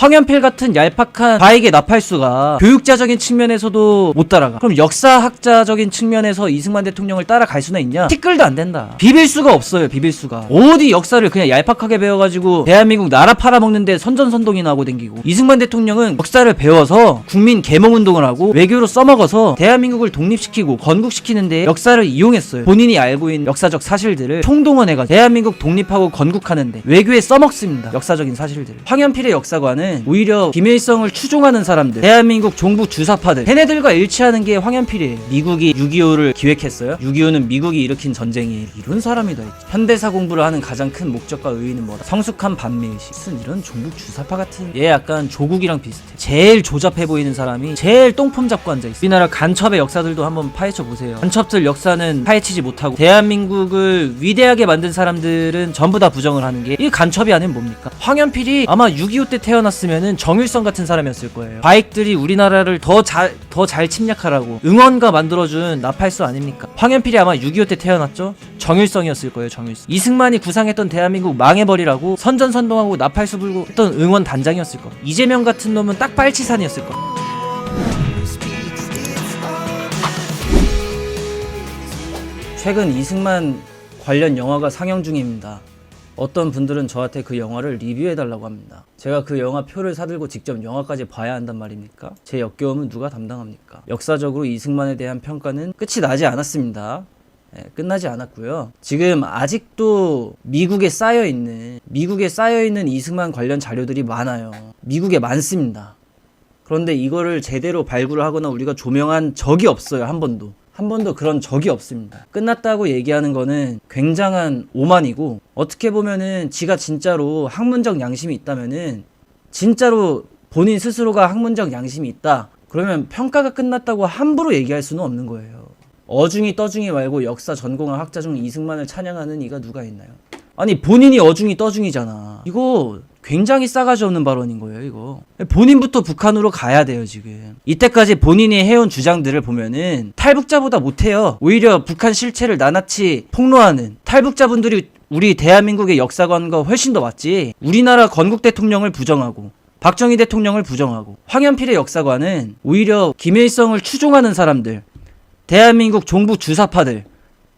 황현필 같은 얄팍한 바에게 나팔수가 교육자적인 측면에서도 못 따라가. 그럼 역사학자적인 측면에서 이승만 대통령을 따라갈 수나 있냐? 티끌도 안 된다. 비빌 수가 없어요. 비빌 수가. 어디 역사를 그냥 얄팍하게 배워가지고 대한민국 나라 팔아먹는데 선전선동이나 하고 댕기고, 이승만 대통령은 역사를 배워서 국민 계몽운동을 하고 외교로 써먹어서 대한민국을 독립시키고 건국시키는데 역사를 이용했어요. 본인이 알고 있는 역사적 사실들을 총동원해가지고 대한민국 독립하고 건국하는데 외교에 써먹습니다. 역사적인 사실들을. 황현필의 역사관은 오히려 김일성을 추종하는 사람들, 대한민국 종북 주사파들, 걔네들과 일치하는 게 황현필이에요. 미국이 6.25를 기획했어요? 6.25는 미국이 일으킨 전쟁이에요. 이런 사람이 다 있지. 현대사 공부를 하는 가장 큰 목적과 의의는 뭐다? 성숙한 반미의식. 무슨 이런 종북 주사파 같은, 얘 약간 조국이랑 비슷해. 제일 조잡해 보이는 사람이 제일 똥폼 잡고 앉아있어. 우리나라 간첩의 역사들도 한번 파헤쳐 보세요. 간첩들 역사는 파헤치지 못하고 대한민국을 위대하게 만든 사람들은 전부 다 부정을 하는 게, 이 간첩이 아니면 뭡니까? 황현필이 아마 6.25 때 태어났으면은 정일성 같은 사람이었을 거예요. 바익들이 우리나라를 더 잘 침략하라고 응원가 만들어준 나팔수 아닙니까? 황현필이 아마 6.25 때 태어났죠? 정일성이었을 거예요. 정일성. 이승만이 구상했던 대한민국 망해버리라고 선전선동하고 나팔수 불고 했던 응원 단장이었을 거. 이재명 같은 놈은 딱 빨치산이었을 거. 최근 이승만 관련 영화가 상영 중입니다. 어떤 분들은 저한테 그 영화를 리뷰해달라고 합니다. 제가 그 영화 표를 사들고 직접 영화까지 봐야 한단 말입니까? 제 역겨움은 누가 담당합니까? 역사적으로 이승만에 대한 평가는 끝이 나지 않았습니다. 끝나지 않았고요. 지금 아직도 미국에 쌓여있는 이승만 관련 자료들이 많아요. 미국에 많습니다. 그런데 이거를 제대로 발굴을 하거나 우리가 조명한 적이 없어요. 한 번도 그런 적이 없습니다. 끝났다고 얘기하는 거는 굉장한 오만이고, 어떻게 보면은 지가 진짜로 학문적 양심이 있다면은, 진짜로 본인 스스로가 학문적 양심이 있다, 그러면 평가가 끝났다고 함부로 얘기할 수는 없는 거예요. 어중이 떠중이 말고 역사 전공한 학자 중 이승만을 찬양하는 이가 누가 있나요? 아니, 본인이 어중이 떠중이잖아. 이거 굉장히 싸가지 없는 발언인 거예요. 이거 본인부터 북한으로 가야 돼요. 지금 이때까지 본인이 해온 주장들을 보면은 탈북자보다 못해요. 오히려 북한 실체를 나낱이 폭로하는 탈북자분들이 우리 대한민국의 역사관과 훨씬 더 맞지. 우리나라 건국 대통령을 부정하고 박정희 대통령을 부정하고, 황현필의 역사관은 오히려 김일성을 추종하는 사람들, 대한민국 종북 주사파들,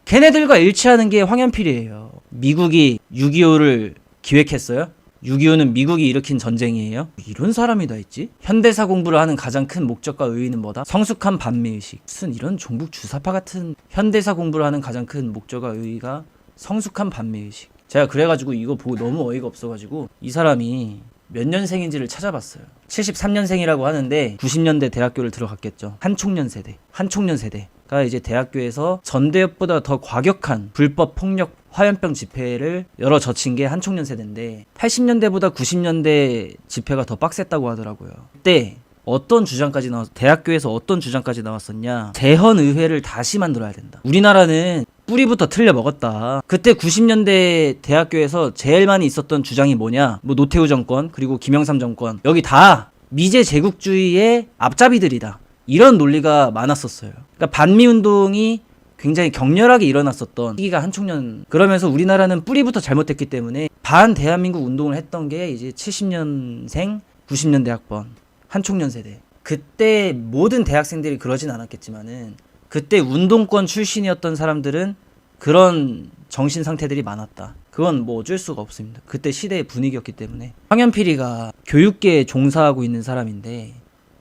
걔네들과 일치하는 게 황현필이에요. 미국이 6.25를 기획했어요? 6.25는 미국이 일으킨 전쟁이에요? 이런 사람이 다 있지? 현대사 공부를 하는 가장 큰 목적과 의의는 뭐다? 성숙한 반미의식. 무슨 이런 종북 주사파 같은, 현대사 공부를 하는 가장 큰 목적과 의의가 성숙한 반미의식. 제가 그래가지고 이거 보고 너무 어이가 없어가지고 이 사람이 몇 년생인지를 찾아봤어요. 73년생이라고 하는데 90년대 대학교를 들어갔겠죠. 한총련 세대가 이제 대학교에서 전대협보다 더 과격한 불법 폭력 화염병 집회를 열어 젖힌 게 한총련 세대인데, 80년대보다 90년대 집회가 더 빡셌다고 하더라고요. 그때 어떤 주장까지 대학교에서 어떤 주장까지 나왔었냐? 재헌의회를 다시 만들어야 된다. 우리나라는 뿌리부터 틀려 먹었다. 그때 90년대 대학교에서 제일 많이 있었던 주장이 뭐냐? 뭐 노태우 정권, 그리고 김영삼 정권, 여기 다 미제 제국주의의 앞잡이들이다. 이런 논리가 많았었어요. 그러니까 반미운동이 굉장히 격렬하게 일어났었던 시기가 한총련. 그러면서 우리나라는 뿌리부터 잘못됐기 때문에 반 대한민국 운동을 했던 게 이제 70년생, 90년대 학번, 한총련 세대. 그때 모든 대학생들이 그러진 않았겠지만은 그때 운동권 출신이었던 사람들은 그런 정신 상태들이 많았다. 그건 뭐 어쩔 수가 없습니다. 그때 시대의 분위기였기 때문에. 황현필이가 교육계에 종사하고 있는 사람인데,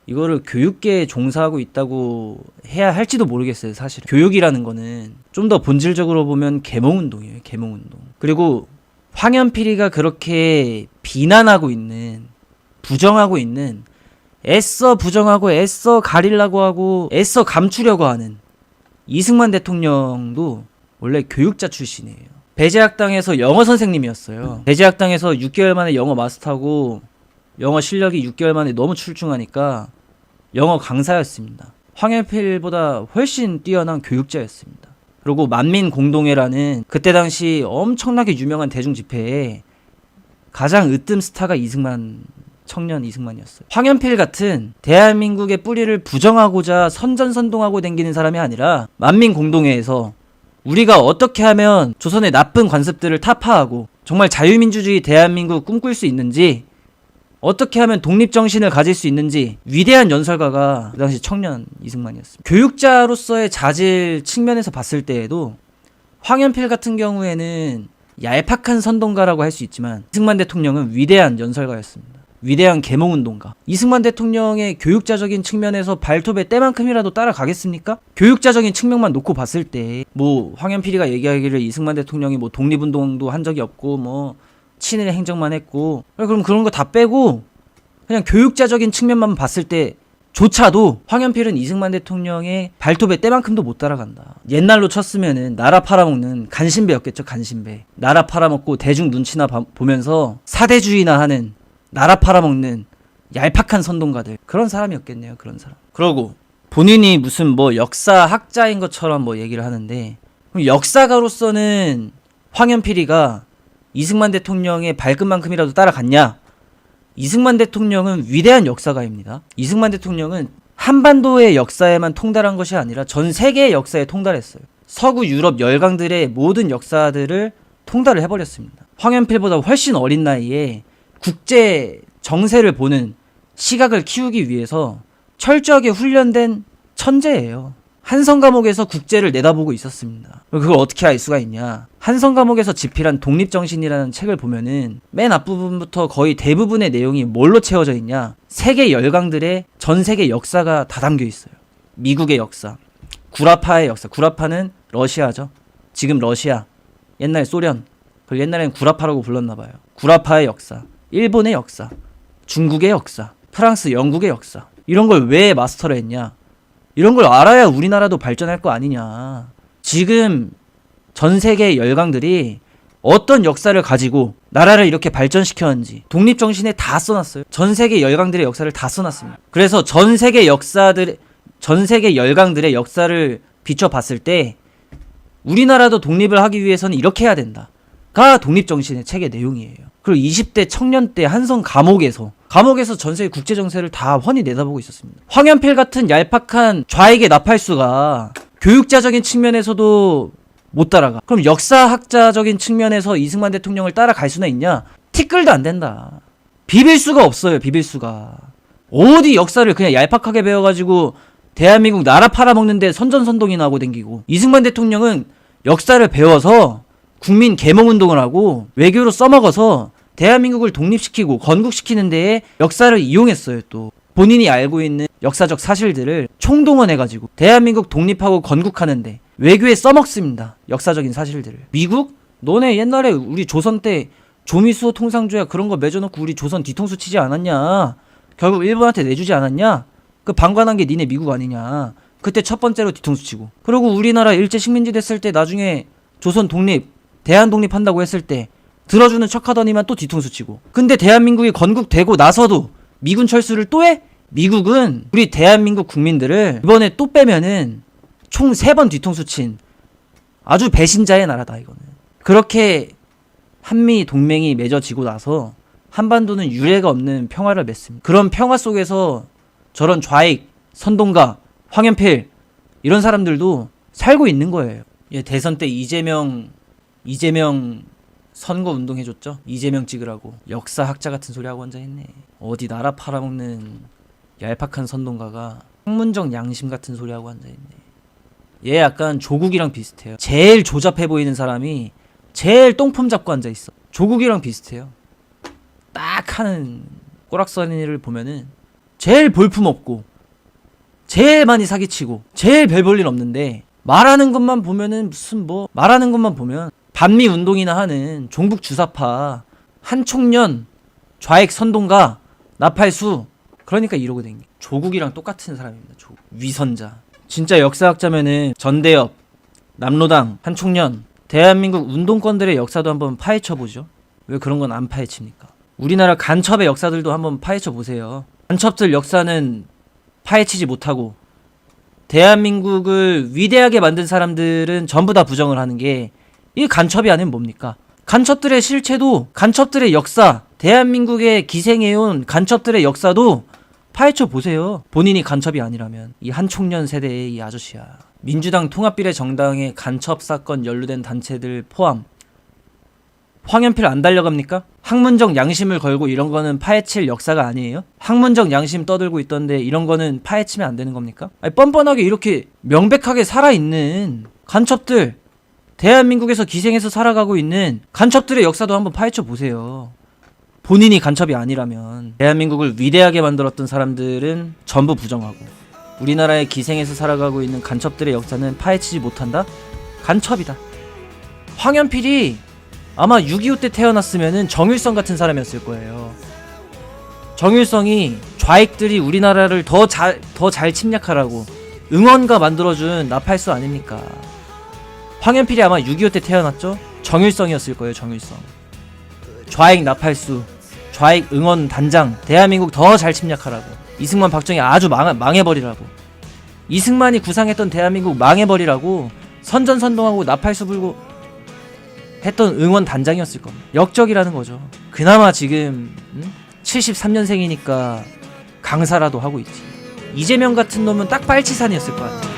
이거를 교육계에 종사하고 있다고 해야 할지도 모르겠어요. 사실 교육이라는 거는 좀 더 본질적으로 보면 계몽운동이에요. 계몽운동. 그리고 황현필이가 그렇게 비난하고 있는, 부정하고 있는, 애써 부정하고 애써 가리려고 하고 애써 감추려고 하는 이승만 대통령도 원래 교육자 출신이에요. 배제학당에서 영어 선생님이었어요. 배제학당에서 6개월 만에 영어 마스터하고 영어 실력이 6개월 만에 너무 출중하니까 영어 강사였습니다. 황현필보다 훨씬 뛰어난 교육자였습니다. 그리고 만민공동회라는 그때 당시 엄청나게 유명한 대중집회에 가장 으뜸 스타가 청년 이승만이었어요. 황현필 같은 대한민국의 뿌리를 부정하고자 선전선동하고 댕기는 사람이 아니라 만민공동회에서 우리가 어떻게 하면 조선의 나쁜 관습들을 타파하고 정말 자유민주주의 대한민국 꿈꿀 수 있는지 어떻게 하면 독립정신을 가질 수 있는지 위대한 연설가가 그 당시 청년 이승만이었습니다. 교육자로서의 자질 측면에서 봤을 때에도 황현필 같은 경우에는 얄팍한 선동가라고 할 수 있지만 이승만 대통령은 위대한 연설가였습니다. 위대한 계몽운동가. 이승만 대통령의 교육자적인 측면에서 발톱의 때만큼이라도 따라가겠습니까? 교육자적인 측면만 놓고 봤을 때 뭐 황현필이가 얘기하기를 이승만 대통령이 뭐 독립운동도 한 적이 없고 뭐 친일 행정만 했고, 그럼 그런 거 다 빼고 그냥 교육자적인 측면만 봤을 때 조차도 황현필은 이승만 대통령의 발톱의 때만큼도 못 따라간다. 옛날로 쳤으면은 나라 팔아먹는 간신배였겠죠. 간신배. 나라 팔아먹고 대중 눈치나 보면서 사대주의나 하는 나라 팔아먹는 얄팍한 선동가들, 그런 사람이었겠네요. 그런 사람. 그러고 본인이 무슨 뭐 역사학자인 것처럼 뭐 얘기를 하는데, 그럼 역사가로서는 황현필이가 이승만 대통령의 발끝만큼이라도 따라갔냐? 이승만 대통령은 위대한 역사가입니다. 이승만 대통령은 한반도의 역사에만 통달한 것이 아니라 전 세계의 역사에 통달했어요. 서구 유럽 열강들의 모든 역사들을 통달을 해버렸습니다. 황현필보다 훨씬 어린 나이에 국제 정세를 보는 시각을 키우기 위해서 철저하게 훈련된 천재예요. 한성 과목에서 국제를 내다보고 있었습니다. 그걸 어떻게 알 수가 있냐? 한성 과목에서 집필한 독립정신이라는 책을 보면은 맨 앞부분부터 거의 대부분의 내용이 뭘로 채워져 있냐? 세계 열강들의 전 세계 역사가 다 담겨 있어요. 미국의 역사, 구라파의 역사. 구라파는 러시아죠. 지금 러시아, 옛날 소련, 그리고 옛날에는 구라파라고 불렀나봐요. 구라파의 역사, 일본의 역사, 중국의 역사, 프랑스, 영국의 역사. 이런 걸 왜 마스터를 했냐? 이런 걸 알아야 우리나라도 발전할 거 아니냐. 지금 전 세계 열강들이 어떤 역사를 가지고 나라를 이렇게 발전시켰는지 독립정신에 다 써놨어요. 전 세계 열강들의 역사를 다 써놨습니다. 그래서 전 세계 열강들의 역사를 비춰봤을 때 우리나라도 독립을 하기 위해서는 이렇게 해야 된다가 독립정신의 책의 내용이에요. 그리고 20대 청년 때 한성 감옥에서 전 세계 국제정세를 다 훤히 내다보고 있었습니다. 황현필 같은 얄팍한 좌익의 나팔수가 교육자적인 측면에서도 못 따라가. 그럼 역사학자적인 측면에서 이승만 대통령을 따라갈 수나 있냐? 티끌도 안 된다. 비빌 수가 없어요. 비빌 수가. 어디 역사를 그냥 얄팍하게 배워가지고 대한민국 나라 팔아먹는데 선전선동이나 하고 댕기고, 이승만 대통령은 역사를 배워서 국민 계몽운동을 하고 외교로 써먹어서 대한민국을 독립시키고 건국시키는 데에 역사를 이용했어요. 또 본인이 알고 있는 역사적 사실들을 총동원해가지고 대한민국 독립하고 건국하는데 외교에 써먹습니다. 역사적인 사실들을. 미국? 너네 옛날에 우리 조선 때 조미수호 통상조약 그런 거 맺어놓고 우리 조선 뒤통수 치지 않았냐? 결국 일본한테 내주지 않았냐? 그 방관한 게 니네 미국 아니냐? 그때 첫 번째로 뒤통수 치고, 그리고 우리나라 일제 식민지 됐을 때 나중에 조선 독립, 대한 독립한다고 했을 때 들어주는 척 하더니만 또 뒤통수 치고, 근데 대한민국이 건국되고 나서도 미군 철수를 또 해? 미국은 우리 대한민국 국민들을 이번에 또 빼면은 총 3번 뒤통수 친 아주 배신자의 나라다 이거는. 그렇게 한미 동맹이 맺어지고 나서 한반도는 유례가 없는 평화를 맺습니다. 그런 평화 속에서 저런 좌익, 선동가, 황현필 이런 사람들도 살고 있는 거예요. 예, 대선 때 이재명 선거 운동 해줬죠? 이재명 찍으라고. 역사학자 같은 소리 하고 앉아있네. 어디 나라 팔아먹는 얄팍한 선동가가 학문적 양심 같은 소리 하고 앉아있네. 얘 약간 조국이랑 비슷해요. 제일 조잡해 보이는 사람이 제일 똥폼 잡고 앉아있어. 조국이랑 비슷해요. 딱 하는 꼬락서니를 보면은 제일 볼품없고 제일 많이 사기치고 제일 별 볼 일 없는데, 말하는 것만 보면은 무슨 뭐 말하는 것만 보면 반미 운동이나 하는 종북 주사파 한총련 좌익 선동가 나팔수, 그러니까 이러고 댕기. 조국이랑 똑같은 사람입니다. 조국. 위선자. 진짜 역사학자면은 전대엽, 남로당, 한총련, 대한민국 운동권들의 역사도 한번 파헤쳐보죠. 왜 그런 건 안 파헤칩니까? 우리나라 간첩의 역사들도 한번 파헤쳐보세요. 간첩들 역사는 파헤치지 못하고 대한민국을 위대하게 만든 사람들은 전부 다 부정을 하는 게, 이 간첩이 아니면 뭡니까? 간첩들의 실체도, 간첩들의 역사, 대한민국에 기생해온 간첩들의 역사도 파헤쳐 보세요. 본인이 간첩이 아니라면. 이 한총련 세대의 이 아저씨야. 민주당 통합비례 정당의 간첩 사건 연루된 단체들 포함 황연필 안 달려갑니까? 학문적 양심을 걸고 이런 거는 파헤칠 역사가 아니에요? 학문적 양심 떠들고 있던데 이런 거는 파헤치면 안 되는 겁니까? 아니, 뻔뻔하게 이렇게 명백하게 살아있는 간첩들, 대한민국에서 기생해서 살아가고 있는 간첩들의 역사도 한번 파헤쳐 보세요. 본인이 간첩이 아니라면. 대한민국을 위대하게 만들었던 사람들은 전부 부정하고, 우리나라에 기생해서 살아가고 있는 간첩들의 역사는 파헤치지 못한다? 간첩이다. 황연필이 아마 6.25 때 태어났으면은 정일성 같은 사람이었을 거예요. 정일성이 좌익들이 우리나라를 더 잘 침략하라고 응원가 만들어준 나팔수 아닙니까? 황연필이 아마 6.25 때 태어났죠? 정일성이었을 거예요, 정일성. 좌익 나팔수, 좌익 응원 단장, 대한민국 더 잘 침략하라고. 이승만 박정희 아주 망해버리라고. 이승만이 구상했던 대한민국 망해버리라고 선전선동하고 나팔수 불고 했던 응원 단장이었을 겁니다. 역적이라는 거죠. 그나마 지금 73년생이니까 강사라도 하고 있지. 이재명 같은 놈은 딱 빨치산이었을 것 같아.